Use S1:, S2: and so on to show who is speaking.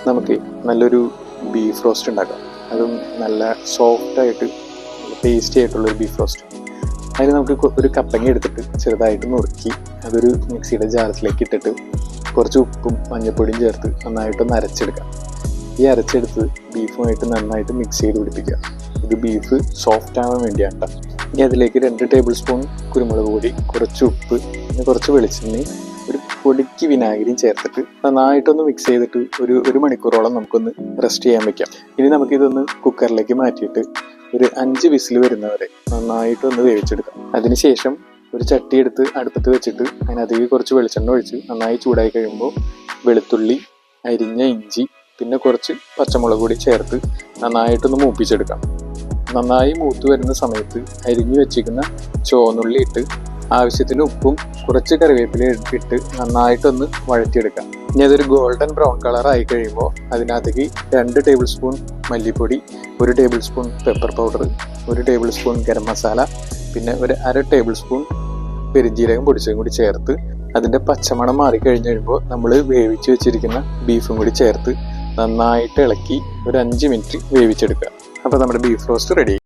S1: നമുക്ക് നല്ലൊരു beef roast ഉണ്ടാക്കാം. അതും നല്ല സോഫ്റ്റായിട്ട് ടേസ്റ്റി ആയിട്ടുള്ളൊരു ബീഫ് റോസ്റ്റ്. അതിന് നമുക്ക് ഒരു കപ്പങ്ങ എടുത്തിട്ട് ചെറുതായിട്ട് നുറുക്കി അതൊരു മിക്സിയുടെ ജാറത്തിലേക്ക് ഇട്ടിട്ട് കുറച്ച് ഉപ്പും മഞ്ഞൾപ്പൊടിയും ചേർത്ത് നന്നായിട്ടൊന്ന് അരച്ചെടുക്കാം. ഈ അരച്ചെടുത്ത് ബീഫുമായിട്ട് നന്നായിട്ട് മിക്സ് ചെയ്ത് പിടിപ്പിക്കുക. ഇത് ബീഫ് സോഫ്റ്റ് ആവാൻ വേണ്ടിയാണ്. ഇനി അതിലേക്ക് 2 ടേബിൾ സ്പൂൺ കുരുമുളക് പൊടി, കുറച്ച് ഉപ്പ്, പിന്നെ കുറച്ച് വെളിച്ചെണ്ണയും ഒരു പൊടിക്ക് വിനാഗിരിയും ചേർത്തിട്ട് നന്നായിട്ടൊന്ന് മിക്സ് ചെയ്തിട്ട് ഒരു മണിക്കൂറോളം നമുക്കൊന്ന് റെസ്റ്റ് ചെയ്യാൻ വെക്കാം. ഇനി നമുക്കിതൊന്ന് കുക്കറിലേക്ക് മാറ്റിയിട്ട് ഒരു 5 വിസിൽ വരുന്നവരെ നന്നായിട്ടൊന്ന് വേവിച്ചെടുക്കാം. അതിനുശേഷം ഒരു ചട്ടി എടുത്ത് അടുപ്പത്ത് വെച്ചിട്ട് അതിനകത്തേക്ക് കുറച്ച് വെളിച്ചെണ്ണ ഒഴിച്ച് നന്നായി ചൂടായി കഴിയുമ്പോൾ വെളുത്തുള്ളി, അരിഞ്ഞ ഇഞ്ചി, പിന്നെ കുറച്ച് പച്ചമുളക് കൂടി ചേർത്ത് നന്നായിട്ടൊന്ന് മൂപ്പിച്ചെടുക്കാം. നന്നായി മൂത്ത് വരുന്ന സമയത്ത് അരിഞ്ഞു വെച്ചിരിക്കുന്ന ചുവന്നുള്ളി ഇട്ട് ആവശ്യത്തിന് ഉപ്പും കുറച്ച് കറിവേപ്പില ഇട്ട് നന്നായിട്ടൊന്ന് വഴറ്റിയെടുക്കാം. ഇനി അതൊരു ഗോൾഡൻ ബ്രൗൺ കളർ ആയി കഴിയുമ്പോൾ അതിനകത്തേക്ക് 2 ടേബിൾ സ്പൂൺ മല്ലിപ്പൊടി, 1 table spoon pepper powder, 1 table spoon garam masala, പിന്നെ ഒരു 1/2 ടേബിൾ സ്പൂൺ പെരുംജീരകം പൊടിച്ചതും കൂടി ചേർത്ത് അതിൻ്റെ പച്ചമണം മാറിക്കഴിഞ്ഞ് കഴിയുമ്പോൾ നമ്മൾ വേവിച്ച് വെച്ചിരിക്കുന്ന ബീഫും കൂടി ചേർത്ത് നന്നായിട്ട് ഇളക്കി ഒരു 5 മിനിറ്റ് വേവിച്ചെടുക്കുക. അപ്പോൾ നമ്മുടെ ബീഫ് റോസ്റ്റ് റെഡി.